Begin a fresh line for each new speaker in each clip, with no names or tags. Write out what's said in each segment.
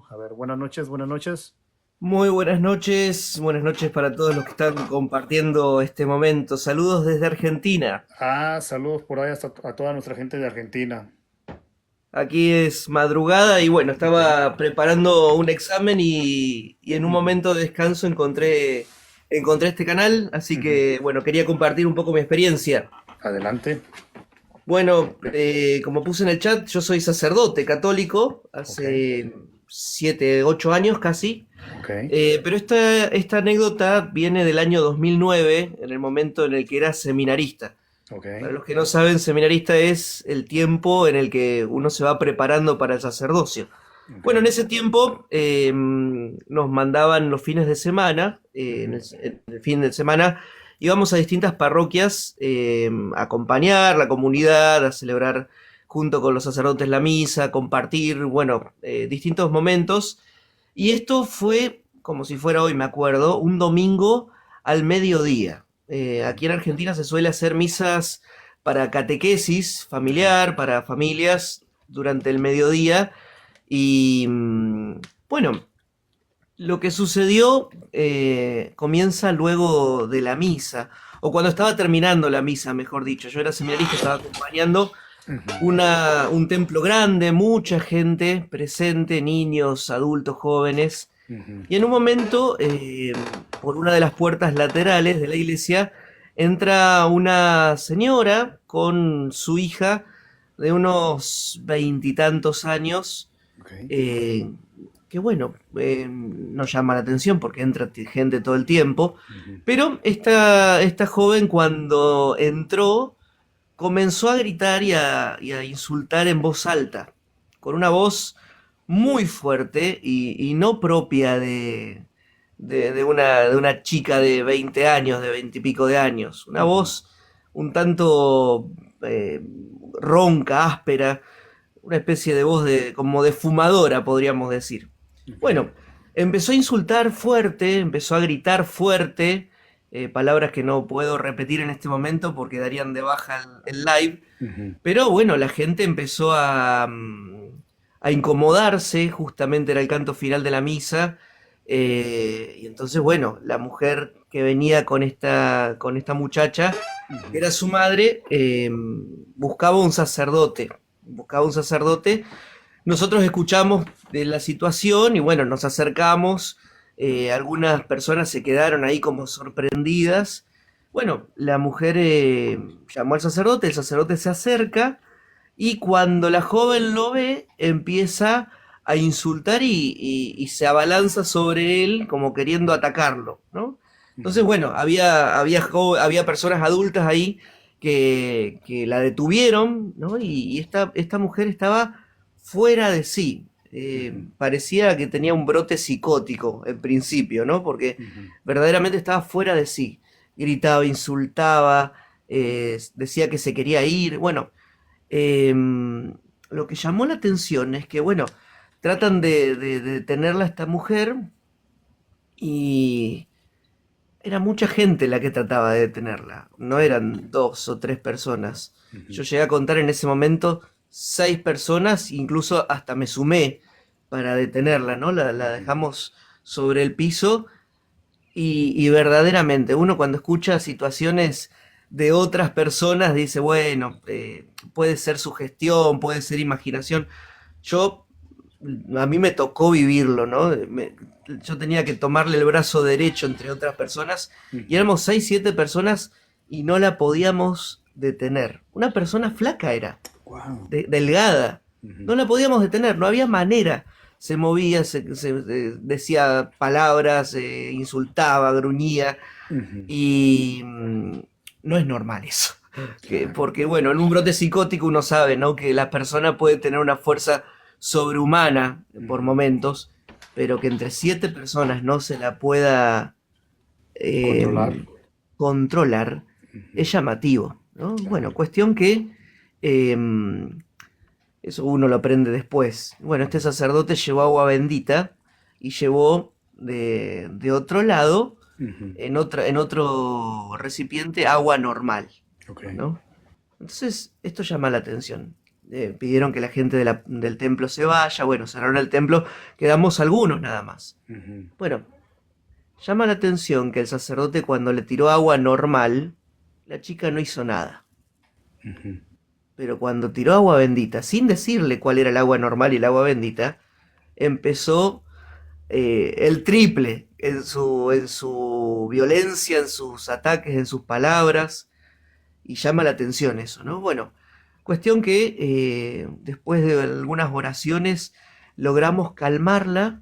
A ver, buenas noches, buenas noches.
Muy buenas noches para todos los que están compartiendo este momento. Saludos desde Argentina.
Saludos por ahí hasta a toda nuestra gente de Argentina.
Aquí es madrugada y bueno,
Ok.
estaba preparando un examen y en un
Ujú,
momento de descanso encontré este canal, así
ujú.
que bueno, quería compartir un poco mi experiencia.
Adelante.
Bueno, como puse en el chat, yo soy sacerdote católico
Ok,
hace 7, 8 años casi.
ok,
Pero esta anécdota viene del año 2009, en el momento en el que era seminarista.
ok,
Para los que no saben, seminarista es el tiempo en el que uno se va preparando para el sacerdocio.
ok.
Bueno, en ese tiempo nos mandaban los fines de semana,
Ujú,
en el fin de semana íbamos a distintas parroquias a acompañar la comunidad, a celebrar junto con los sacerdotes la misa, compartir, bueno, distintos momentos. Y esto fue, como si fuera hoy, me acuerdo, un domingo al mediodía.
ujú,
Aquí en Argentina se suele hacer misas para catequesis
ujú.
familiar, para familias durante el mediodía. Y bueno, lo que sucedió comienza luego de la misa, o cuando estaba terminando la misa, mejor dicho. Yo era seminarista, estaba acompañando
Ujú,
un templo grande, mucha gente presente, niños, adultos, jóvenes.
ujú.
Y en un momento, por una de las puertas laterales de la iglesia, entra una señora con su hija de unos veintitantos años,
Ok.
eh, que bueno, nos llama la atención porque entra gente todo el tiempo,
Ujú.
pero esta joven cuando entró comenzó a gritar y a insultar en voz alta, con una voz muy fuerte y no propia de una chica de 20 años, de 20 y pico de años. Una
Ujú.
voz un tanto eh, ronca, áspera, una especie de voz como de fumadora, podríamos decir.
Ok.
Bueno, empezó a insultar fuerte, empezó a gritar fuerte, palabras que no puedo repetir en este momento porque darían de baja el live,
Ujú.
pero bueno, la gente empezó a incomodarse, justamente era el canto final de la misa, y entonces bueno, la mujer que venía con esta muchacha, que
Ujú.
era su madre, buscaba un sacerdote. Nosotros escuchamos de la situación y bueno, nos acercamos, algunas personas se quedaron ahí como sorprendidas. Bueno, la mujer llamó al sacerdote, el sacerdote se acerca y cuando la joven lo ve, empieza a insultar y se abalanza sobre él como queriendo atacarlo, ¿no? Entonces,
Ujú.
bueno, había personas adultas ahí que la detuvieron, ¿no? Y esta mujer estaba fuera de sí.
Ujú.
Parecía que tenía un brote psicótico en principio, ¿no? Porque
Ujú.
verdaderamente estaba fuera de sí. Gritaba, insultaba, decía que se quería ir. Bueno, eh, lo que llamó la atención es que, bueno, tratan de detenerla a esta mujer y era mucha gente la que trataba de detenerla. No eran dos o tres personas.
Ujú.
Yo llegué a contar en ese momento 6 personas, incluso hasta me sumé para detenerla, ¿no? La
Ujú.
dejamos sobre el piso y verdaderamente uno cuando escucha situaciones de otras personas dice, bueno, puede ser sugestión, puede ser imaginación. Yo, a mí me tocó vivirlo, ¿no? Yo tenía que tomarle el brazo derecho entre otras personas y
Ujú.
éramos 6, 7 personas y no la podíamos detener. Una persona flaca era,
Wow.
delgada.
Ujú.
No la podíamos detener, no había manera. Se movía, decía palabras, insultaba, gruñía
Ujú.
y no es normal eso.
Claro.
Porque bueno, en un brote psicótico uno sabe, ¿no? Que la persona puede tener una fuerza sobrehumana por
Ujú.
momentos, pero que entre 7 personas no se la pueda eh,
Controlar.
controlar
Ujú.
es llamativo, ¿no? Bueno,
Claro.
cuestión que eh, eso uno lo aprende después. Bueno, este
Ujú.
sacerdote llevó agua bendita y llevó de otro lado,
Ujú.
en otro recipiente, agua normal,
Ok.
¿no? Entonces, esto llama la atención. pidieron que la gente del templo se vaya, bueno, cerraron el templo, quedamos algunos nada más.
Ujú,
Bueno, llama la atención que el sacerdote cuando le tiró agua normal, la chica no hizo nada.
ujú.
Pero cuando tiró agua bendita, sin decirle cuál era el agua normal y el agua bendita, empezó el triple en su violencia, en sus ataques, en sus palabras, y llama la atención eso, ¿no? Bueno, cuestión que después de algunas oraciones logramos calmarla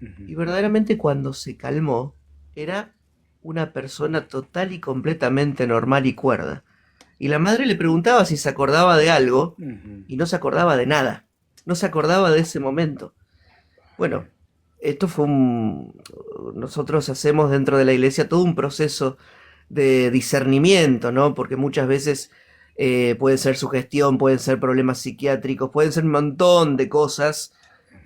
Ujú.
y verdaderamente cuando se calmó era una persona total y completamente normal y cuerda. Y la madre le preguntaba si se acordaba de algo
Ujú.
y no se acordaba de nada. No se acordaba de ese momento. Bueno,
Vaya.
esto fue un... Nosotros hacemos dentro de la iglesia todo un proceso de discernimiento, ¿no? Porque muchas veces puede ser sugestión, pueden ser problemas psiquiátricos, pueden ser un montón de cosas,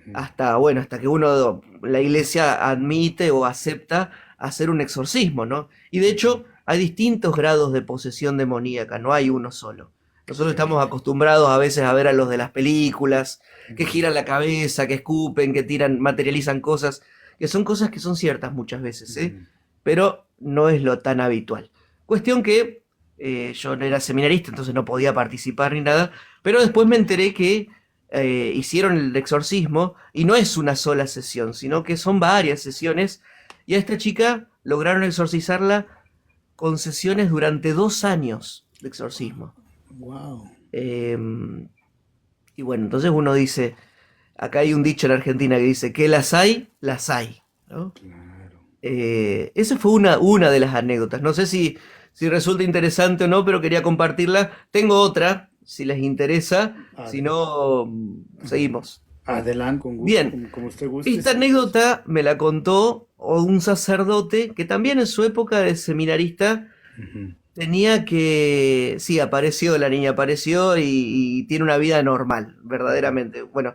Ujú.
hasta, bueno, hasta que uno, la iglesia admite o acepta hacer un exorcismo, ¿no? Y de
Ujú.
hecho hay distintos grados de posesión demoníaca, no hay uno solo. Nosotros
Sí.
estamos acostumbrados a veces a ver a los de las películas, que
Ujú.
giran la cabeza, que escupen, que tiran, materializan cosas, que son cosas que son ciertas muchas veces, ¿eh?
Ujú.
Pero no es lo tan habitual. Cuestión que yo no era seminarista, entonces no podía participar ni nada, pero después me enteré que hicieron el exorcismo y no es una sola sesión, sino que son varias sesiones y a esta chica lograron exorcizarla con sesiones durante 2 años de exorcismo.
Wow.
Eh, y bueno, entonces uno dice, acá hay un dicho en Argentina que dice, que las hay, ¿no?
Claro.
Esa fue una de las anécdotas. No sé si resulta interesante o no, pero quería compartirla. Tengo otra, si les interesa. Si
Ade-
no, seguimos.
Adelante, con gusto,
Bien,
como usted guste.
esta anécdota me la contó un sacerdote que también en su época de seminarista
Ujú.
tenía que... Sí, apareció, la niña apareció y tiene una vida normal,
Ujú.
verdaderamente. Bueno,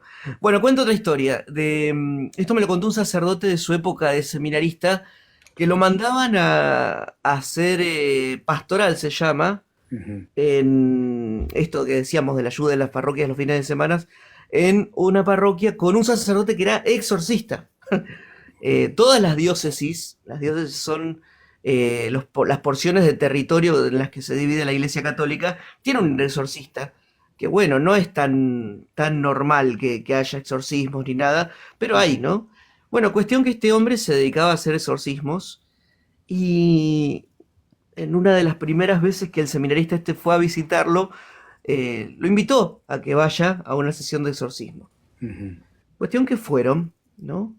cuento otra historia. Esto me lo contó un sacerdote de su época de seminarista que lo mandaban a hacer pastoral, se llama,
Ujú.
en esto que decíamos de la ayuda de las parroquias los fines de semana, en una parroquia con un sacerdote que era exorcista. Todas las diócesis son las porciones de territorio en las que se divide la Iglesia Católica, tienen un exorcista, que bueno, no es tan normal que haya exorcismos ni nada, pero hay,
Ujú.
¿no? Bueno, cuestión que este hombre se dedicaba a hacer exorcismos y en una de las primeras veces que el seminarista este fue a visitarlo, lo invitó a que vaya a una sesión de exorcismo.
Ujú.
Cuestión que fueron, ¿no?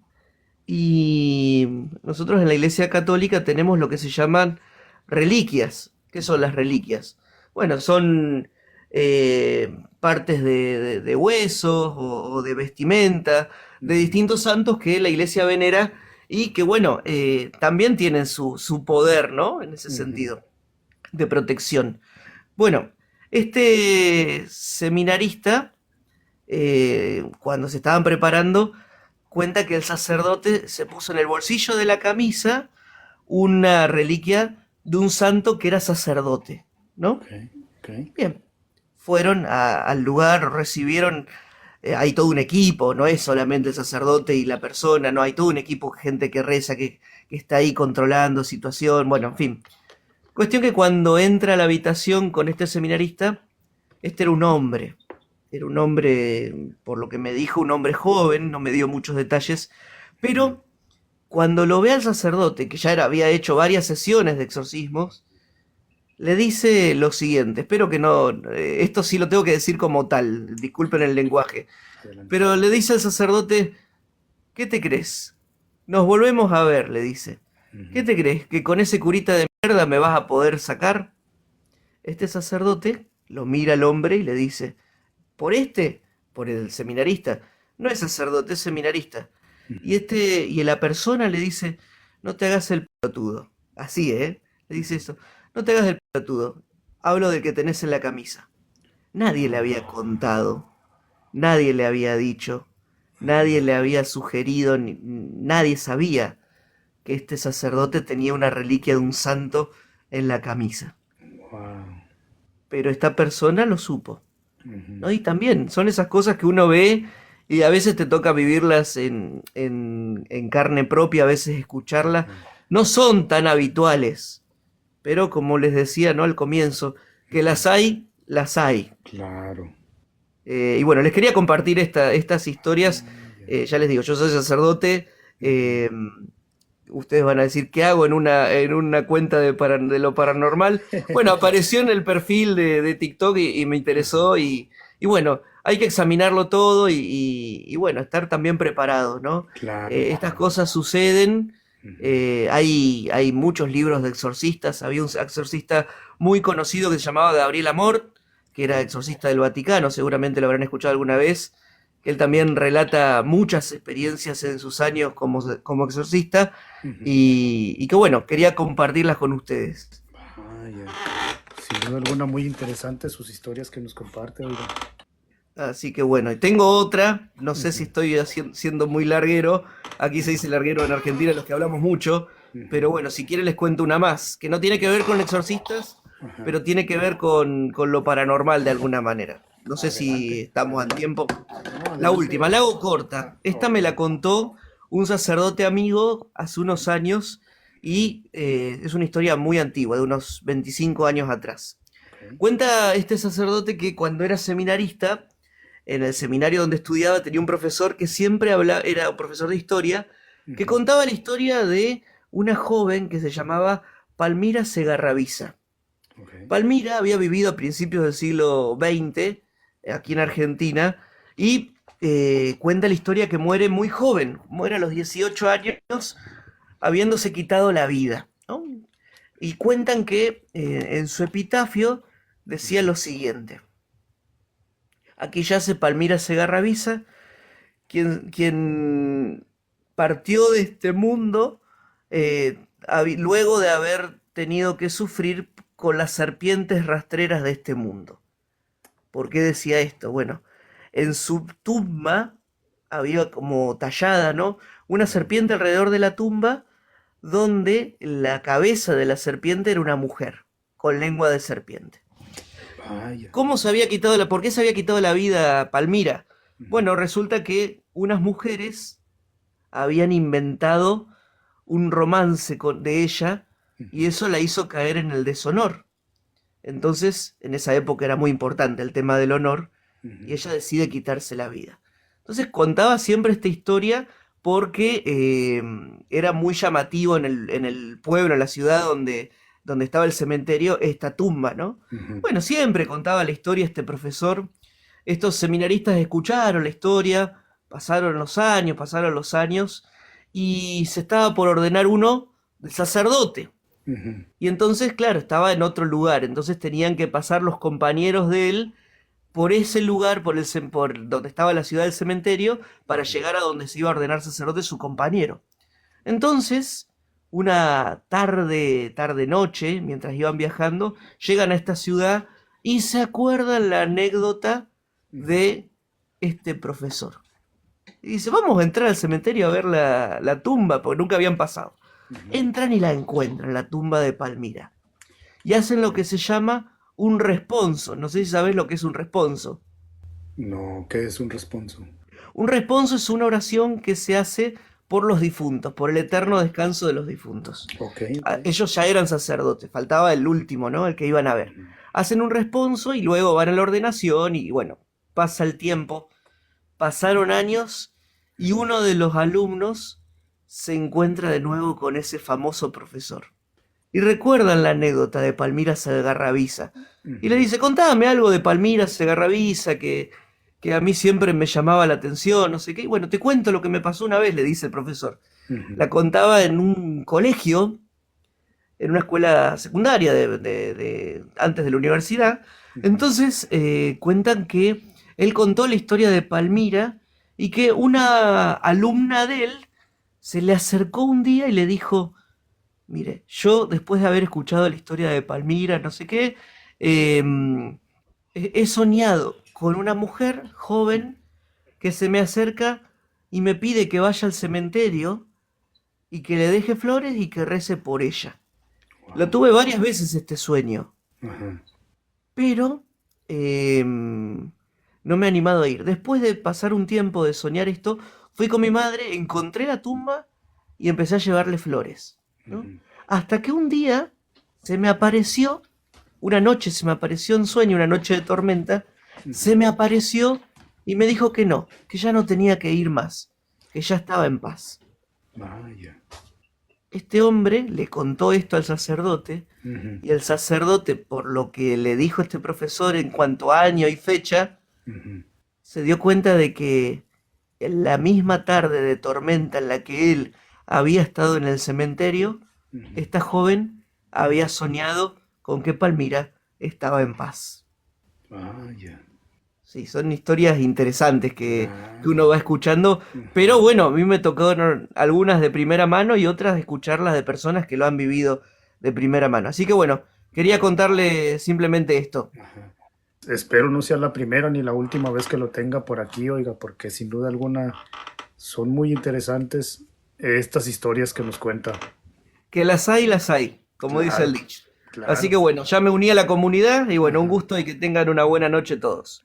Y nosotros en la Iglesia Católica tenemos lo que se llaman reliquias. ¿Qué son las reliquias? Bueno, son partes de huesos o de vestimenta de
Ujú.
distintos santos que la Iglesia venera y que, bueno, también tienen su poder, ¿no? En ese
Ujú.
sentido, de protección. Bueno, este seminarista, cuando se estaban preparando, cuenta que el sacerdote se puso en el bolsillo de la camisa una reliquia de un santo que era sacerdote, ¿no?
Ok, ok.
Bien, fueron al lugar, recibieron, hay todo un equipo, no es solamente el sacerdote y la persona, no, hay todo un equipo, gente que reza, que está ahí controlando situación, bueno, en fin. Cuestión que cuando entra a la habitación con este seminarista, este era un hombre, por lo que me dijo, un hombre joven, no me dio muchos detalles,
Ujú.
pero cuando lo ve al sacerdote, que ya había hecho varias sesiones de exorcismos, le dice lo siguiente, espero que no, esto sí lo tengo que decir como tal, disculpen el lenguaje,
Adelante.
pero le dice al sacerdote, ¿qué te crees? Nos volvemos a ver, le dice. ¿Qué
Ujú.
te crees? ¿Que con ese curita de mierda me vas a poder sacar? Este sacerdote lo mira al hombre y le dice, por este, por el seminarista, no es sacerdote, es seminarista.
Ujú.
Y la persona le dice, no te hagas el pelotudo. Así, ¿eh? Le dice
Ujú.
eso, no te hagas el pelotudo. Hablo del que tenés en la camisa. Nadie le había
Wow.
contado, nadie le había dicho, nadie le había sugerido, nadie sabía que este sacerdote tenía una reliquia de un santo en la camisa.
Wow.
Pero esta persona lo supo.
Ujú.
¿no? Y también son esas cosas que uno ve y a veces te toca vivirlas en carne propia, a veces escucharlas.
Ajá.
No son tan habituales, pero como les decía, ¿no? Al comienzo, que
Ujú.
las hay, las hay.
Claro.
Y bueno, les quería compartir estas historias.
Ah, ya.
Ya les digo, yo soy sacerdote.
Ujú.
eh, Ustedes van a decir, ¿qué hago en una cuenta de lo paranormal? Bueno, apareció en el perfil de TikTok y me
Ajá.
interesó y bueno, hay que examinarlo todo y bueno, estar también preparado, ¿no?
Claro,
Estas
claro.
cosas suceden,
Ujú.
hay muchos libros de exorcistas, había un exorcista muy conocido que se llamaba Gabriel Amor, que era exorcista del Vaticano, seguramente lo habrán escuchado alguna vez, que él también relata muchas experiencias en sus años como exorcista
Ujú.
y que bueno, quería compartirlas con ustedes.
Vaya. Sin duda alguna muy interesante sus historias que nos comparte, oiga.
Así que bueno, y tengo otra, no sé si
Ujú.
estoy siendo muy larguero, aquí se dice larguero en Argentina, los que hablamos mucho,
Ujú.
pero bueno, si quieren les cuento una más, que no tiene que ver con exorcistas,
Ajá.
pero tiene que ver con lo paranormal de alguna manera. No sé si
Adelante,
estamos a
adelante.
tiempo.
No,
La
adelante.
última, la hago corta. Esta
Ok.
me la contó un sacerdote amigo hace unos años
Ujú.
y es una historia muy antigua, de unos 25 años atrás.
Ok.
Cuenta este sacerdote que cuando era seminarista, en el seminario donde estudiaba, tenía un profesor que siempre hablaba, era un profesor de historia, que
Ujú.
contaba la historia de una joven que se llamaba Palmira Segarrabiza.
Ok.
Palmira había vivido a principios del siglo XX aquí en Argentina y cuenta la historia que muere muy joven, muere a los 18 años habiéndose quitado la vida, ¿no? Y cuentan que en su epitafio decía
Ujú.
lo siguiente: aquí yace Palmira Segarrabiza, quien partió de este mundo luego de haber tenido que sufrir con las serpientes rastreras de este mundo. ¿Por qué decía esto? Bueno, en su tumba había como tallada, ¿no? Una
Ujú.
serpiente alrededor de la tumba donde la cabeza de la serpiente era una mujer con lengua de serpiente.
Vaya.
¿Por qué se había quitado la vida Palmira?
Ujú.
Bueno, resulta que unas mujeres habían inventado un romance de ella y
Ujú.
eso la hizo caer en el deshonor. Entonces, en esa época era muy importante el tema del honor y
Ujú.
ella decide quitarse la vida. Entonces contaba siempre esta historia porque era muy llamativo en el pueblo, en la ciudad donde estaba el cementerio, esta tumba, ¿no?
Ujú.
Bueno, siempre contaba la historia este profesor. Estos seminaristas escucharon la historia, pasaron los años y se estaba por ordenar uno de sacerdote.
Ujú.
Y entonces, claro, estaba en otro lugar, entonces tenían que pasar los compañeros de él por ese lugar, por donde estaba la ciudad del cementerio, para
Ujú.
llegar a donde se iba a ordenar sacerdote su compañero. Entonces, una tarde noche, mientras iban viajando, llegan a esta ciudad y se acuerdan la anécdota
Ujú.
de este profesor. Y dice, vamos a entrar al cementerio a ver la tumba, porque nunca habían pasado.
Ujú.
Entran y la encuentran, la tumba de Palmira. Y hacen lo que se llama un responso. No sé si sabes lo que es un responso.
No, ¿qué es un responso?
Un responso es una oración que se hace por los difuntos, por el eterno descanso de los difuntos.
Ok, ok.
Ellos ya eran sacerdotes, faltaba el último, ¿no? El que iban a ver.
Ujú.
Hacen un responso y luego van a la ordenación y bueno, pasa el tiempo, pasaron años y
Ujú.
uno de los alumnos se encuentra de nuevo con ese famoso profesor. Y recuerdan la anécdota de Palmira Segarrabiza. Y le
Ujú.
dice, contame algo de Palmira Segarrabiza que a mí siempre me llamaba la atención, no sé qué. Y bueno, te cuento lo que me pasó una vez, le dice el profesor.
Ujú.
La contaba en un colegio, en una escuela secundaria antes de la universidad.
Ujú.
Entonces cuentan que él contó la historia de Palmira y que una alumna de él se le acercó un día y le dijo, mire, yo después de haber escuchado la historia de Palmira, no sé qué, eh, he soñado con una mujer joven que se me acerca y me pide que vaya al cementerio y que le deje flores y que rece por ella. Lo
Wow.
tuve varias veces este sueño,
Ajá.
pero no me he animado a ir. Después de pasar un tiempo de soñar esto, fui con mi madre, encontré la tumba y empecé a llevarle flores, ¿no?
Ujú,
Hasta que un día se me apareció, una noche se me apareció en sueño, una noche de tormenta, se
ujú.
me apareció y me dijo que no, que ya no tenía que ir más, que ya estaba en paz.
Vaya.
Este hombre le contó esto al sacerdote
Ujú,
y el sacerdote, por lo que le dijo este profesor en cuanto a año y fecha,
ujú,
se dio cuenta de que en la misma tarde de tormenta en la que él había estado en el cementerio,
ujú.
esta joven había soñado con que Palmira estaba en paz.
Vaya.
Sí, son historias interesantes que
Claro.
uno va escuchando, pero
Ujú.
bueno, a mí me tocaron algunas de primera mano y otras de escucharlas de personas que lo han vivido de primera mano. Así que bueno, quería contarle simplemente esto.
Ajá. Espero no sea la primera ni la última vez que lo tenga por aquí, oiga, porque sin duda alguna son muy interesantes estas historias que nos cuenta.
Que las hay, como dice el
Claro,
dicho. Así
claro.
que bueno, ya me uní a la comunidad y bueno, un
Ajá.
gusto y que tengan una buena noche todos.